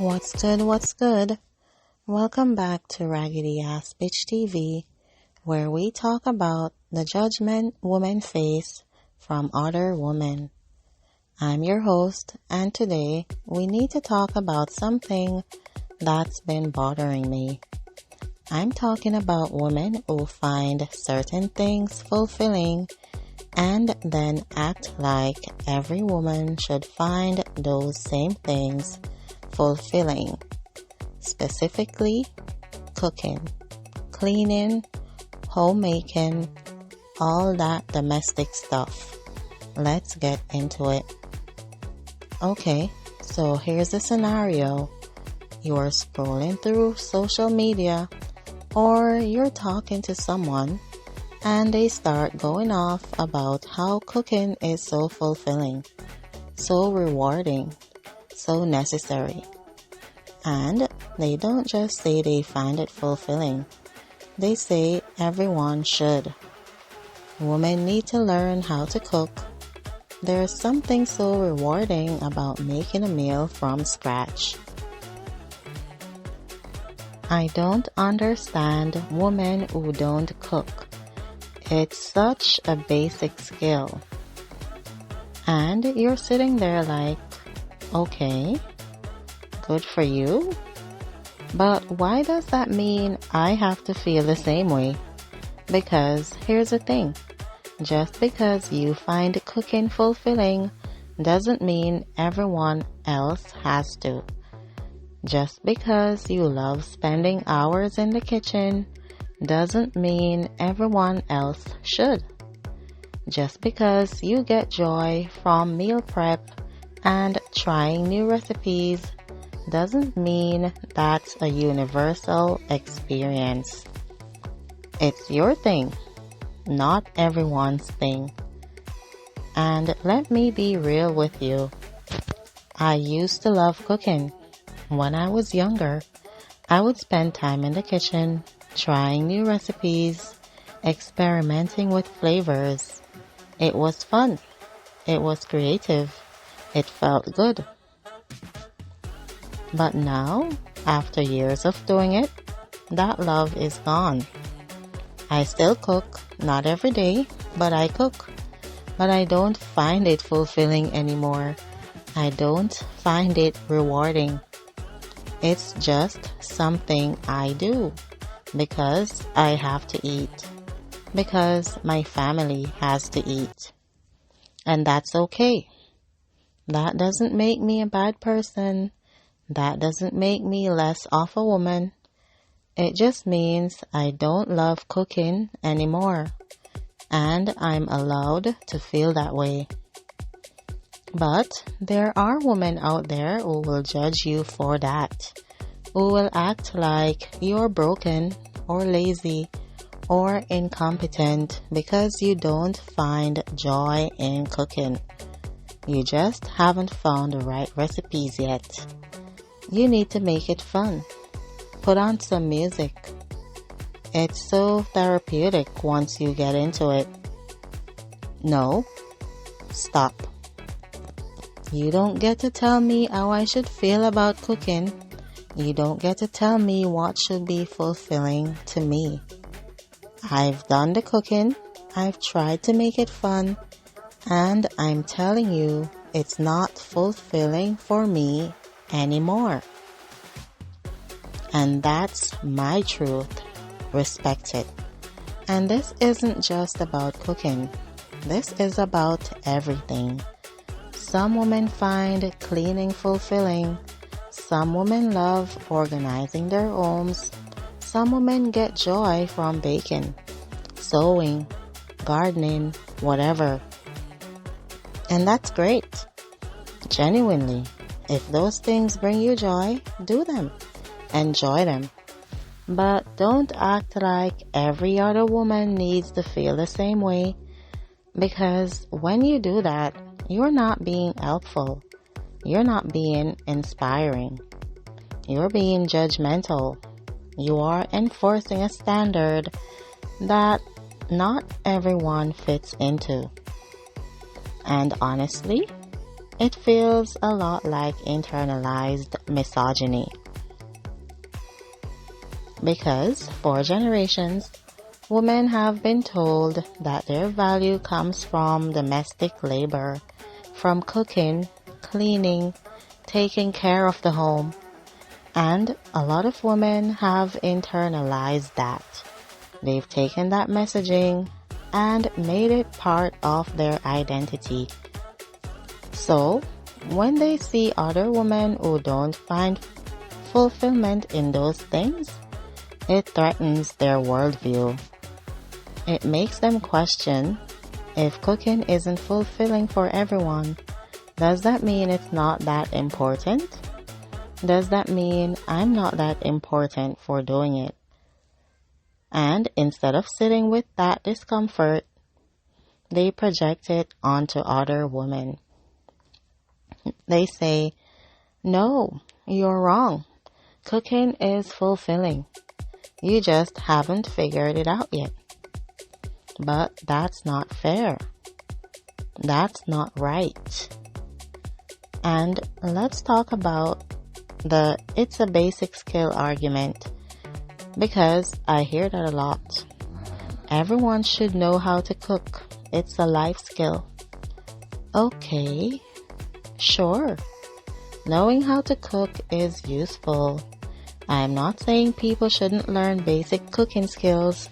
What's good? What's good? Welcome back to Raggedy Ass Bitch TV, where we talk about the judgment women face from other women. I'm your host, and today we need to talk about something that's been bothering me. I'm talking about women who find certain things fulfilling and then act like every woman should find those same things fulfilling. Specifically, cooking, cleaning, homemaking, all that domestic stuff. Let's get into it. Okay, so here's the scenario. You're scrolling through social media or you're talking to someone and they start going off about how cooking is so fulfilling, so rewarding, so necessary. And they don't just say they find it fulfilling. They say everyone should. Women need to learn how to cook. There's something so rewarding about making a meal from scratch. I don't understand women who don't cook. It's such a basic skill. And you're sitting there like, okay, good for you? But why does that mean I have to feel the same way? Because here's the thing. Just because you find cooking fulfilling doesn't mean everyone else has to. Just because you love spending hours in the kitchen doesn't mean everyone else should. Just because you get joy from meal prep and trying new recipes doesn't mean that's a universal experience. It's your thing, not everyone's thing. And let me be real with you. I used to love cooking. When I was younger, I would spend time in the kitchen, trying new recipes, experimenting with flavors. It was fun. It was creative. It felt good. But now, after years of doing it, that love is gone. I still cook, not every day, but I cook. But I don't find it fulfilling anymore. I don't find it rewarding. It's just something I do because I have to eat, because my family has to eat. And that's okay. That doesn't make me a bad person. That doesn't make me less of a woman. It just means I don't love cooking anymore. And I'm allowed to feel that way. But there are women out there who will judge you for that. Who will act like you're broken or lazy or incompetent because you don't find joy in cooking. You just haven't found the right recipes yet. You need to make it fun. Put on some music. It's so therapeutic once you get into it. No, stop. You don't get to tell me how I should feel about cooking. You don't get to tell me what should be fulfilling to me. I've done the cooking. I've tried to make it fun. And I'm telling you, it's not fulfilling for me anymore. And that's my truth. Respect it. And this isn't just about cooking. This is about everything. Some women find cleaning fulfilling. Some women love organizing their homes. Some women get joy from baking, sewing, gardening, whatever. And that's great. Genuinely, if those things bring you joy, do them. Enjoy them. But don't act like every other woman needs to feel the same way. Because when you do that, you're not being helpful. You're not being inspiring. You're being judgmental. You are enforcing a standard that not everyone fits into. And honestly, It feels a lot like internalized misogyny. Because for generations, women have been told that their value comes from domestic labor, from cooking, cleaning, taking care of the home. And a lot of women have internalized that. They've taken that messaging and made it part of their identity. So, when they see other women who don't find fulfillment in those things, it threatens their worldview. It makes them question, if cooking isn't fulfilling for everyone, does that mean it's not that important? Does that mean I'm not that important for doing it? And instead of sitting with that discomfort, they project it onto other women. They say, no, you're wrong. Cooking is fulfilling. You just haven't figured it out yet. But that's not fair. That's not right. And let's talk about the it's a basic skill argument, because I hear that a lot. Everyone should know how to cook. It's a life skill. Okay, sure. Knowing how to cook is useful. I'm not saying people shouldn't learn basic cooking skills,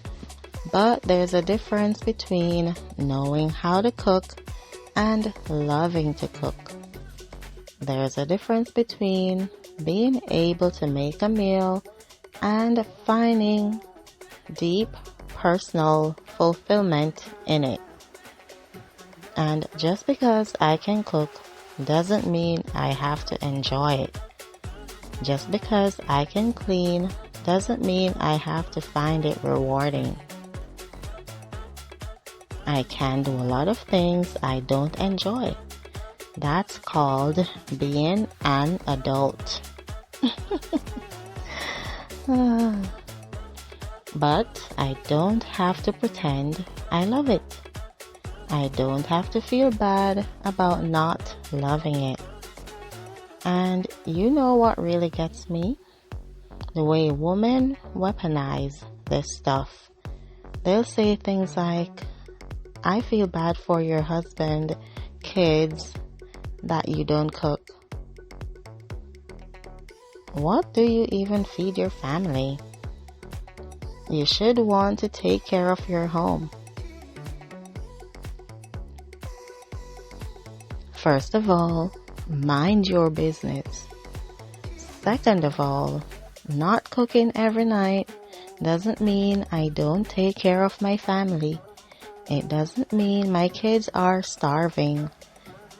but there's a difference between knowing how to cook and loving to cook. There's a difference between being able to make a meal and finding deep personal fulfillment in it. And just because I can cook doesn't mean I have to enjoy it. Just because I can clean doesn't mean I have to find it rewarding. I can do a lot of things I don't enjoy. That's called being an adult. But I don't have to pretend I love it. I don't have to feel bad about not loving it. And you know what really gets me? The way women weaponize this stuff. They'll say things like, I feel bad for your husband, kids, that you don't cook. What do you even feed your family? You should want to take care of your home. First of all, mind your business. Second of all, not cooking every night doesn't mean I don't take care of my family. It doesn't mean my kids are starving.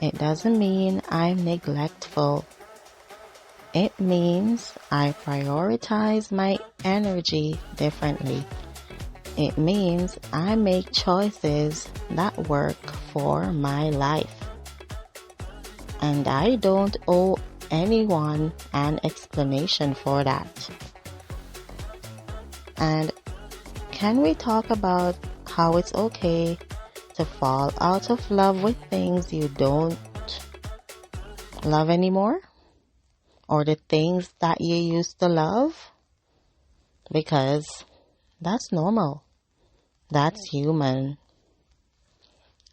It doesn't mean I'm neglectful. It means I prioritize my energy differently. It means I make choices that work for my life. And I don't owe anyone an explanation for that. And can we talk about how it's okay to fall out of love with things you don't love anymore? Or the things that you used to love? Because that's normal. That's human.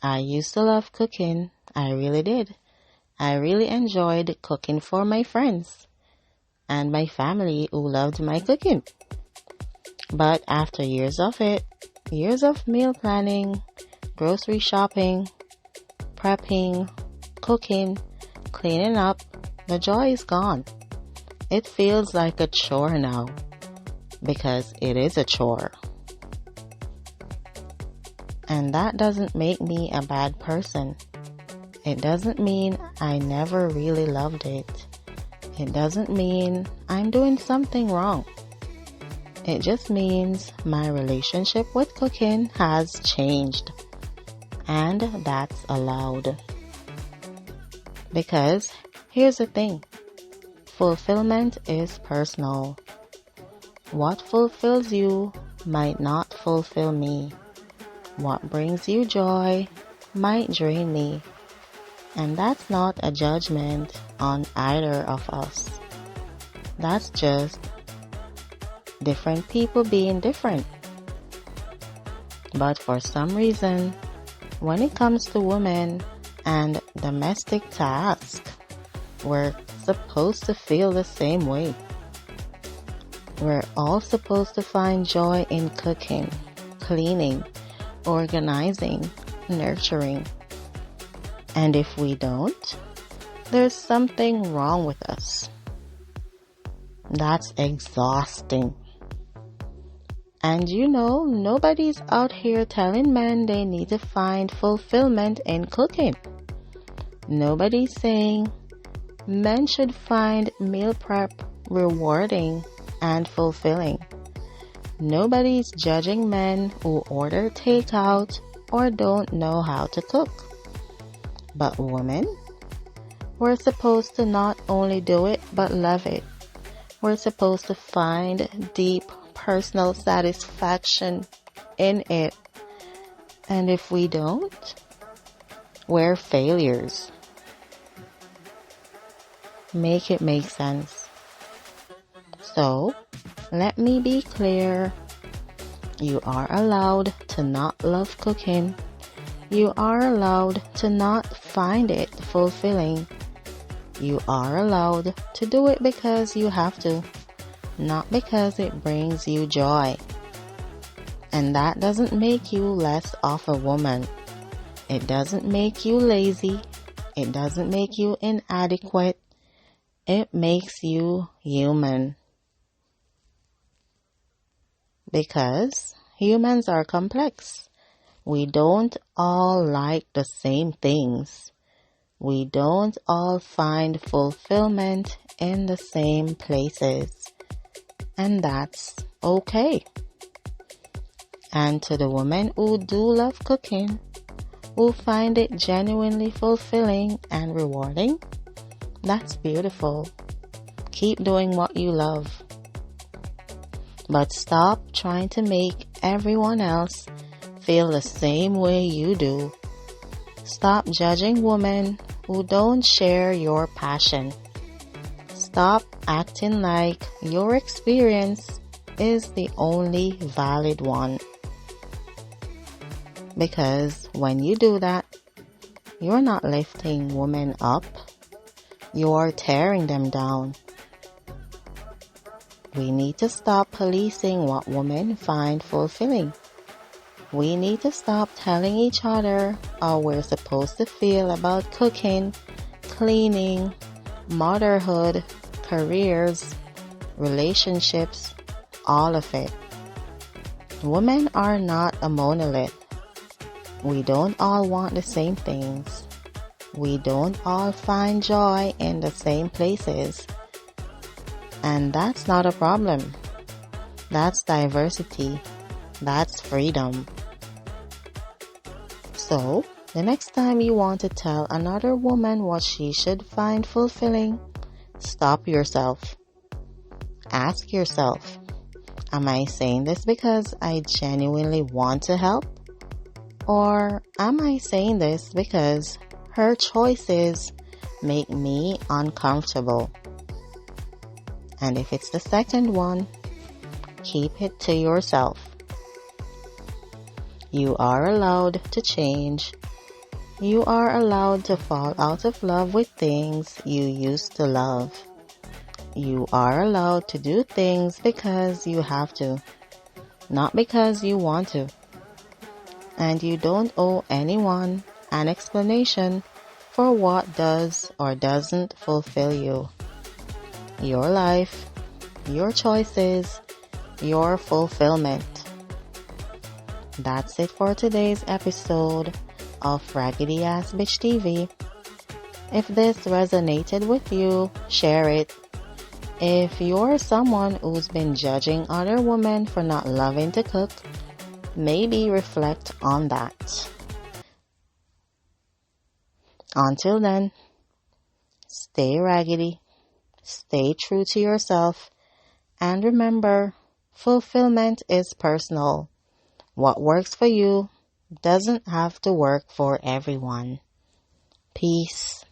I used to love cooking. I really did. I really enjoyed cooking for my friends and my family who loved my cooking. But after years of it, years of meal planning, grocery shopping, prepping, cooking, cleaning up, the joy is gone. It feels like a chore now, because it is a chore. And that doesn't make me a bad person. It doesn't mean I never really loved it. It doesn't mean I'm doing something wrong. It just means my relationship with cooking has changed. And that's allowed. Because here's the thing. Fulfillment is personal. What fulfills you might not fulfill me. What brings you joy might drain me. And that's not a judgment on either of us. That's just different people being different. But for some reason, when it comes to women and domestic tasks, we're supposed to feel the same way. We're all supposed to find joy in cooking, cleaning, organizing, nurturing. And if we don't, there's something wrong with us. That's exhausting. And nobody's out here telling men they need to find fulfillment in cooking. Nobody's saying men should find meal prep rewarding and fulfilling. Nobody's judging men who order takeout or don't know how to cook. But women, we're supposed to not only do it, but love it. We're supposed to find deep personal satisfaction in it. And if we don't, we're failures. Make it make sense. So, let me be clear. You are allowed to not love cooking. You are allowed to not find it fulfilling. You are allowed to do it because you have to, not because it brings you joy. And that doesn't make you less of a woman. It doesn't make you lazy. It doesn't make you inadequate. It makes you human. Because humans are complex. We don't all like the same things. We don't all find fulfillment in the same places. And that's okay. And to the women who do love cooking, who find it genuinely fulfilling and rewarding, that's beautiful. Keep doing what you love. But stop trying to make everyone else feel the same way you do. Stop judging women who don't share your passion. Stop acting like your experience is the only valid one. Because when you do that, you're not lifting women up. You're tearing them down. We need to stop policing what women find fulfilling. We need to stop telling each other how we're supposed to feel about cooking, cleaning, motherhood, careers, relationships, all of it. Women are not a monolith. We don't all want the same things. We don't all find joy in the same places. And that's not a problem. That's diversity. That's freedom. So, the next time you want to tell another woman what she should find fulfilling, stop yourself. Ask yourself, am I saying this because I genuinely want to help? Or am I saying this because her choices make me uncomfortable? And if it's the second one, keep it to yourself. You are allowed to change. You are allowed to fall out of love with things you used to love. You are allowed to do things because you have to, not because you want to. And you don't owe anyone an explanation for what does or doesn't fulfill you. Your life, your choices, your fulfillment. That's it for today's episode of Raggedy Ass Bitch TV. If this resonated with you, share it. If you're someone who's been judging other women for not loving to cook, maybe reflect on that. Until then, stay raggedy, stay true to yourself, and remember, fulfillment is personal. What works for you doesn't have to work for everyone. Peace.